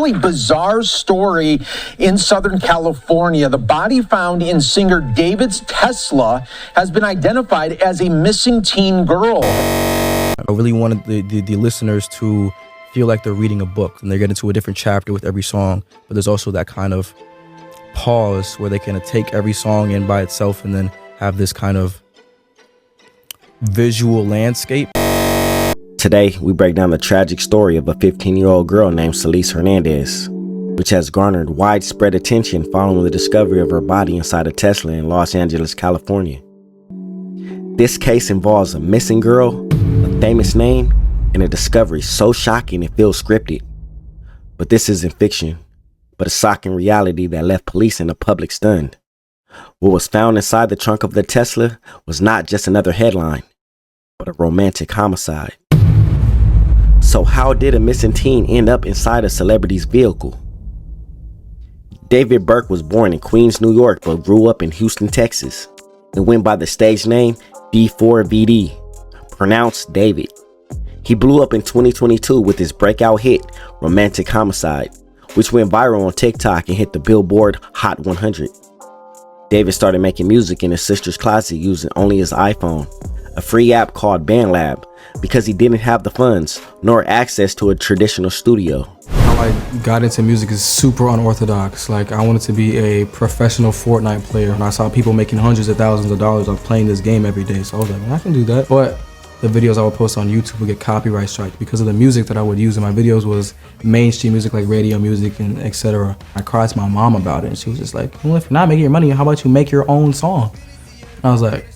really bizarre story in Southern California. The body found in singer David's Tesla has been identified as a missing teen girl. I really wanted the listeners to feel like they're reading a book and they're getting to a different chapter with every song, but there's also that kind of pause where they can take every song in by itself and then have this kind of visual landscape. Today, we break down the tragic story of a 15-year-old girl named Celeste Hernandez, which has garnered widespread attention following the discovery of her body inside a Tesla in Los Angeles, California. This case involves a missing girl, a famous name, and a discovery so shocking it feels scripted. But this isn't fiction, but a shocking reality that left police and the public stunned. What was found inside the trunk of the Tesla was not just another headline, but a romantic homicide. So how did a missing teen end up inside a celebrity's vehicle? David Burke was born in Queens, New York, but grew up in Houston, Texas, and went by the stage name D4VD, pronounced David. He blew up in 2022 with his breakout hit, Romantic Homicide, which went viral on TikTok and hit the Billboard Hot 100. David started making music in his sister's closet using only his iPhone, a free app called BandLab, because he didn't have the funds nor access to a traditional studio. How I got into music is super unorthodox. Like, I wanted to be a professional Fortnite player, and I saw people making hundreds of thousands of dollars off playing this game every day. So I was like, man, I can do that. But the videos I would post on YouTube would get copyright striked because of the music that I would use in my videos was mainstream music like radio music and etc. I cried to my mom about it, and she was just like, well, if you're not making your money, how about you make your own song? And I was like,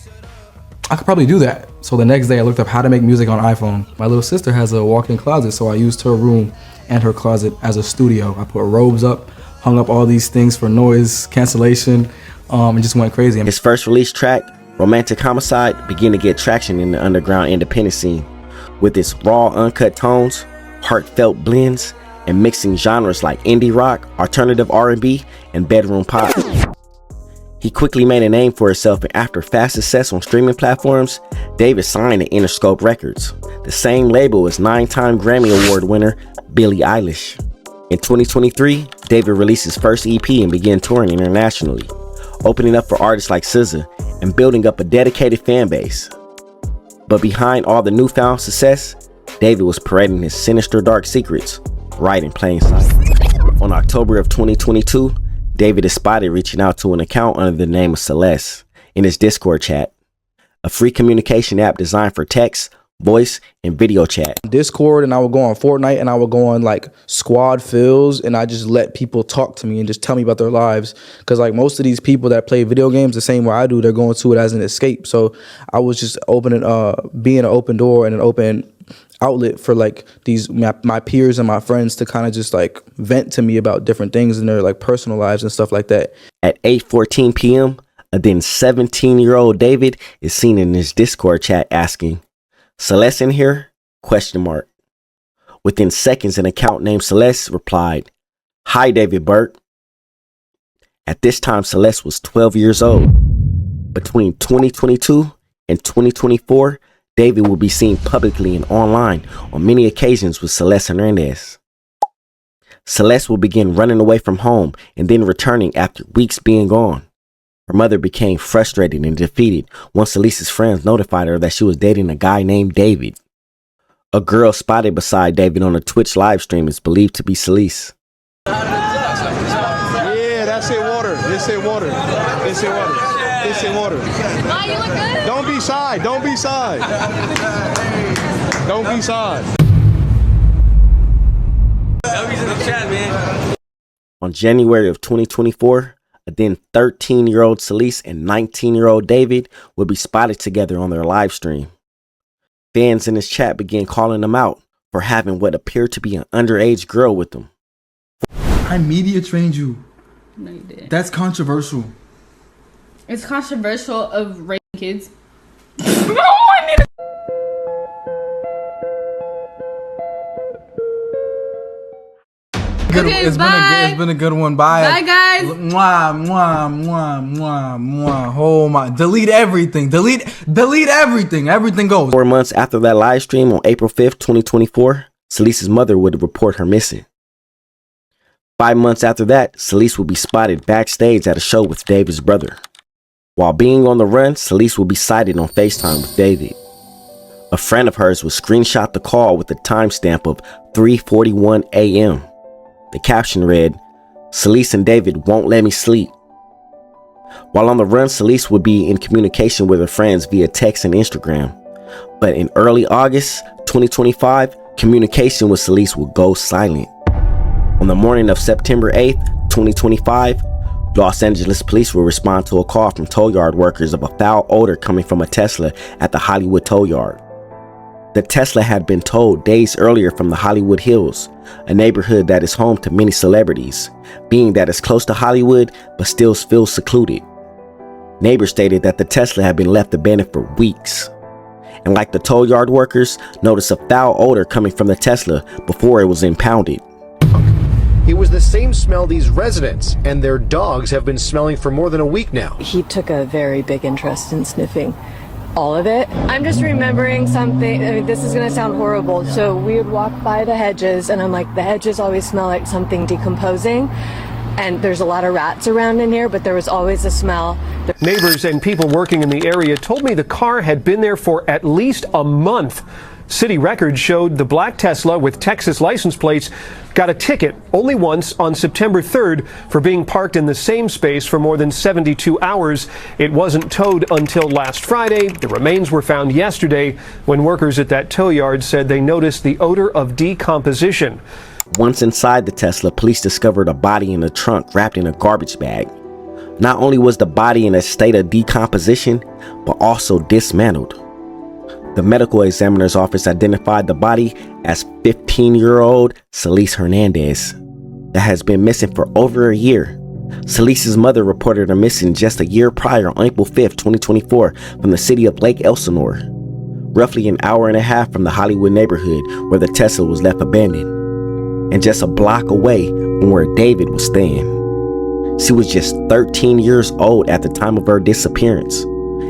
I could probably do that. So the next day I looked up how to make music on iPhone. My little sister has a walk-in closet, so I used her room and her closet as a studio. I put robes up, hung up all these things for noise cancellation, and just went crazy. His first released track, Romantic Homicide, began to get traction in the underground independent scene, with its raw, uncut tones, heartfelt blends, and mixing genres like indie rock, alternative R&B, and bedroom pop. He quickly made a name for himself, and after fast success on streaming platforms, David signed to Interscope Records, the same label as 9-time Grammy Award winner Billie Eilish. In 2023, David released his first EP and began touring internationally, opening up for artists like SZA and building up a dedicated fan base. But behind all the newfound success, David was parading his sinister dark secrets right in plain sight. On October of 2022, David is spotted reaching out to an account under the name of Celeste in his Discord chat, a free communication app designed for text, voice, and video chat. Discord, and I would go on Fortnite, and I would go on like squad fills, and I just let people talk to me and just tell me about their lives. Because like most of these people that play video games the same way I do, they're going to it as an escape. So I was just being an open door and an open outlet for like my peers and my friends to kind of just like vent to me about different things in their like personal lives and stuff like that. At 8:14 p.m., a then 17-year-old David is seen in his Discord chat asking, "Celeste in here?" ? Within seconds, an account named Celeste replied, "Hi, David Burke." At this time, Celeste was 12 years old. Between 2022 and 2024, David will be seen publicly and online on many occasions with Celeste Hernandez. Celeste will begin running away from home and then returning after weeks being gone. Her mother became frustrated and defeated once Celeste's friends notified her that she was dating a guy named David. A girl spotted beside David on a Twitch live stream is believed to be Celeste. Yeah, that's it, water. This it, water. This it, water. This it, water. Why, you look good? Don't be shy. Don't be shy. Don't be shy. W's in the chat, man. On January of 2024, a then 13-year-old Celeste and 19-year-old David would be spotted together on their live stream. Fans in his chat began calling them out for having what appeared to be an underage girl with them. I media trained you. No, you didn't. That's controversial. It's controversial of raping kids. Okay, It's been a good one. Bye. Bye, guys. Mwah, mwah, mwah, mwah, mwah. Oh my! Delete everything. Delete everything. Everything goes. 4 months after that live stream on April 5th, 2024, Celeste's mother would report her missing. 5 months after that, Celeste would be spotted backstage at a show with David's brother. While being on the run, Celeste would be sighted on FaceTime with David. A friend of hers would screenshot the call with the timestamp of 3:41 a.m. The caption read, "Celeste and David won't let me sleep." While on the run, Celeste would be in communication with her friends via text and Instagram. But in early August 2025, communication with Celeste would go silent. On the morning of September 8th, 2025, Los Angeles police will respond to a call from tow yard workers of a foul odor coming from a Tesla at the Hollywood tow yard. The Tesla had been towed days earlier from the Hollywood Hills, a neighborhood that is home to many celebrities, being that it's close to Hollywood but still feels secluded. Neighbors stated that the Tesla had been left abandoned for weeks. And like the tow yard workers, noticed a foul odor coming from the Tesla before it was impounded. It was the same smell these residents and their dogs have been smelling for more than a week now. He took a very big interest in sniffing all of it. I'm just remembering something. I mean, this is going to sound horrible. So we would walk by the hedges and I'm like, the hedges always smell like something decomposing. And there's a lot of rats around in here, but there was always a smell. Neighbors and people working in the area told me the car had been there for at least a month. City records showed the black Tesla with Texas license plates got a ticket only once on September 3rd for being parked in the same space for more than 72 hours. It wasn't towed until last Friday. The remains were found yesterday when workers at that tow yard said they noticed the odor of decomposition. Once inside the Tesla, police discovered a body in the trunk wrapped in a garbage bag. Not only was the body in a state of decomposition, but also dismantled. The medical examiner's office identified the body as 15-year-old Celeste Hernandez that has been missing for over a year. Celeste's mother reported her missing just a year prior on April 5th, 2024 from the city of Lake Elsinore, roughly an hour and a half from the Hollywood neighborhood where the Tesla was left abandoned, and just a block away from where David was staying. She was just 13 years old at the time of her disappearance,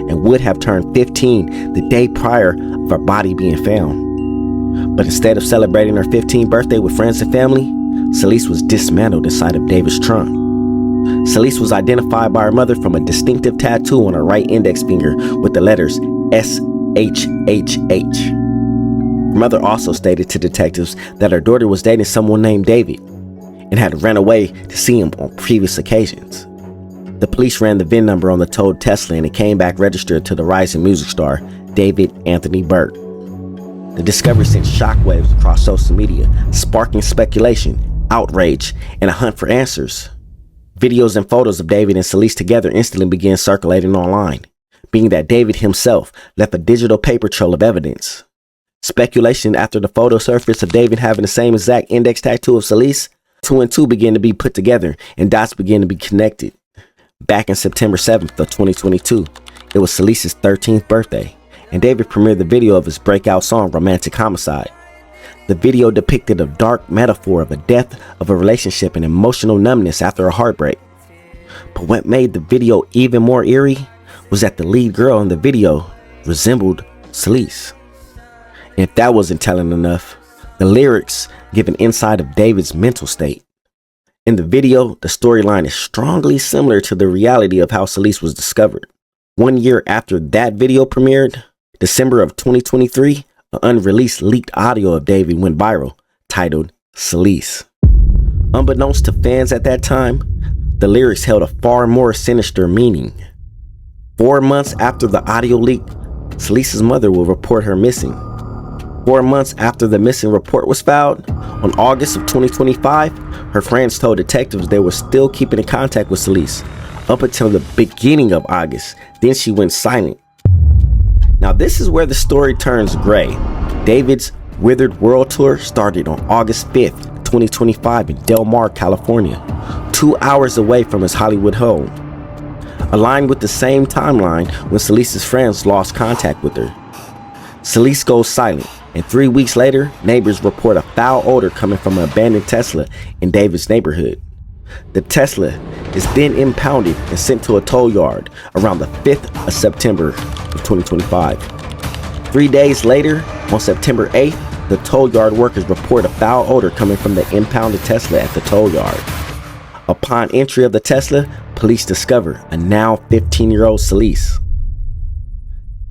and would have turned 15 the day prior of her body being found. But instead of celebrating her 15th birthday with friends and family, Celeste was dismantled inside of David's trunk. Celeste was identified by her mother from a distinctive tattoo on her right index finger with the letters SHHH. Her mother also stated to detectives that her daughter was dating someone named David and had ran away to see him on previous occasions. The police ran the VIN number on the towed Tesla and it came back registered to the rising music star, David Anthony Burt. The discovery sent shockwaves across social media, sparking speculation, outrage, and a hunt for answers. Videos and photos of David and Celeste together instantly began circulating online, being that David himself left a digital paper trail of evidence. Speculation after the photo surfaced of David having the same exact index tattoo of Celeste, 2 and 2 began to be put together and dots began to be connected. Back in September 7th of 2022, it was Celeste's 13th birthday, and David premiered the video of his breakout song, Romantic Homicide. The video depicted a dark metaphor of a death of a relationship and emotional numbness after a heartbreak. But what made the video even more eerie was that the lead girl in the video resembled Celeste. And if that wasn't telling enough, the lyrics give an insight of David's mental state. In the video, the storyline is strongly similar to the reality of how Celeste was discovered. 1 year after that video premiered, December of 2023, an unreleased leaked audio of David went viral, titled Celeste. Unbeknownst to fans at that time, the lyrics held a far more sinister meaning. 4 months after the audio leak, Celeste's mother will report her missing. 4 months after the missing report was filed, on August of 2025, her friends told detectives they were still keeping in contact with Celeste up until the beginning of August. Then she went silent. Now this is where the story turns gray. David's Withered World Tour started on August 5th, 2025 in Del Mar, California, 2 hours away from his Hollywood home, aligned with the same timeline when Celeste's friends lost contact with her. Celeste goes silent, and 3 weeks later, neighbors report a foul odor coming from an abandoned Tesla in David's neighborhood. The Tesla is then impounded and sent to a tow yard around the 5th of September of 2025. 3 days later, on September 8th, the tow yard workers report a foul odor coming from the impounded Tesla at the tow yard. Upon entry of the Tesla, police discover a now 15-year-old Celeste.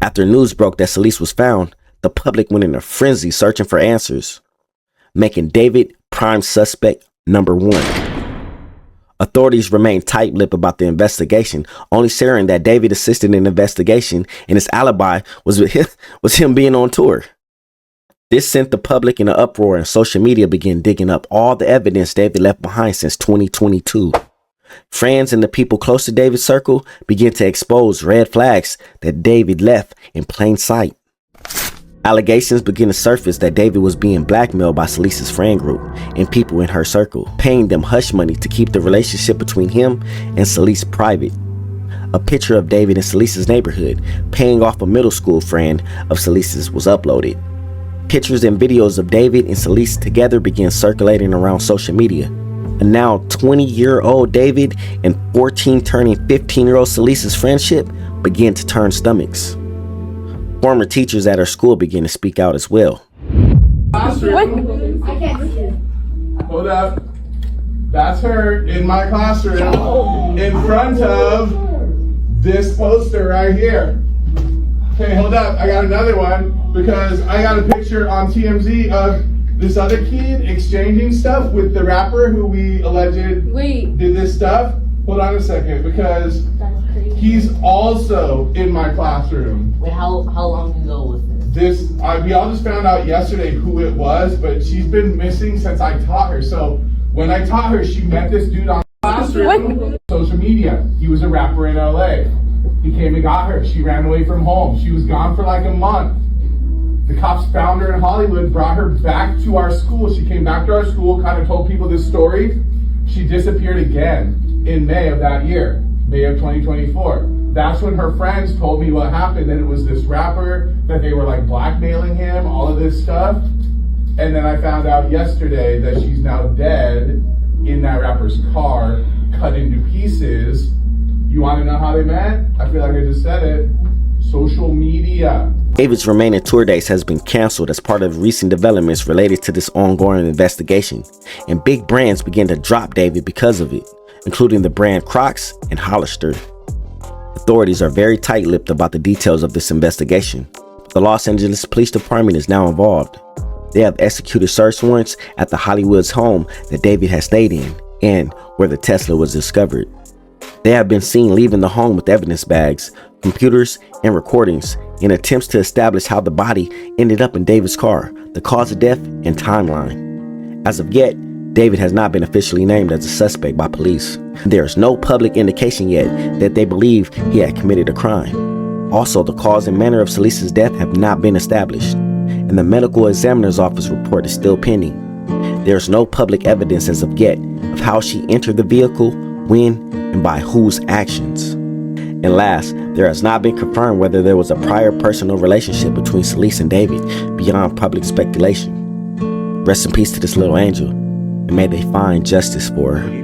After news broke that Celeste was found, the public went in a frenzy searching for answers, making David prime suspect number 1. Authorities remained tight-lipped about the investigation, only sharing that David assisted in the investigation and his alibi was him being on tour. This sent the public in an uproar, and social media began digging up all the evidence David left behind since 2022. Friends and the people close to David's circle began to expose red flags that David left in plain sight. Allegations began to surface that David was being blackmailed by Celeste's friend group and people in her circle, paying them hush money to keep the relationship between him and Celeste private. A picture of David in Celeste's neighborhood, paying off a middle school friend of Celeste's, was uploaded. Pictures and videos of David and Celeste together began circulating around social media. And now 20-year-old David and turning 15-year-old Celeste's friendship began to turn stomachs. Former teachers at her school began to speak out as well. Classroom. I can't see it. Hold up. That's her in my classroom in front of this poster right here. Okay, hold up. I got another one because I got a picture on TMZ of this other kid exchanging stuff with the rapper who we alleged did this stuff. Hold on a second, because he's also in my classroom. Wait, how long ago was this? We all just found out yesterday who it was, but she's been missing since I taught her. So when I taught her, she met this dude on classroom, social media. He was a rapper in LA. He came and got her. She ran away from home. She was gone for like a month. The cops found her in Hollywood, brought her back to our school. She came back to our school, kind of told people this story. She disappeared again in May of that year, May of 2024. That's when her friends told me what happened, that it was this rapper, that they were like blackmailing him, all of this stuff. And then I found out yesterday that she's now dead in that rapper's car, cut into pieces. You want to know how they met? I feel like I just said it. Social media. David's remaining tour dates has been canceled as part of recent developments related to this ongoing investigation, and big brands began to drop David because of it, including the brand Crocs and Hollister. Authorities are very tight-lipped about the details of this investigation. The Los Angeles Police Department is now involved. They have executed search warrants at the Hollywood's home that David has stayed in and where the Tesla was discovered. They have been seen leaving the home with evidence bags, computers, and recordings in attempts to establish how the body ended up in David's car, the cause of death, and timeline. As of yet, David has not been officially named as a suspect by police. There is no public indication yet that they believe he had committed a crime. Also, the cause and manner of Celeste's death have not been established, and the medical examiner's office report is still pending. There is no public evidence as of yet of how she entered the vehicle, when, and by whose actions. And last, there has not been confirmed whether there was a prior personal relationship between Celeste and David beyond public speculation. Rest in peace to this little angel, and may they find justice for her.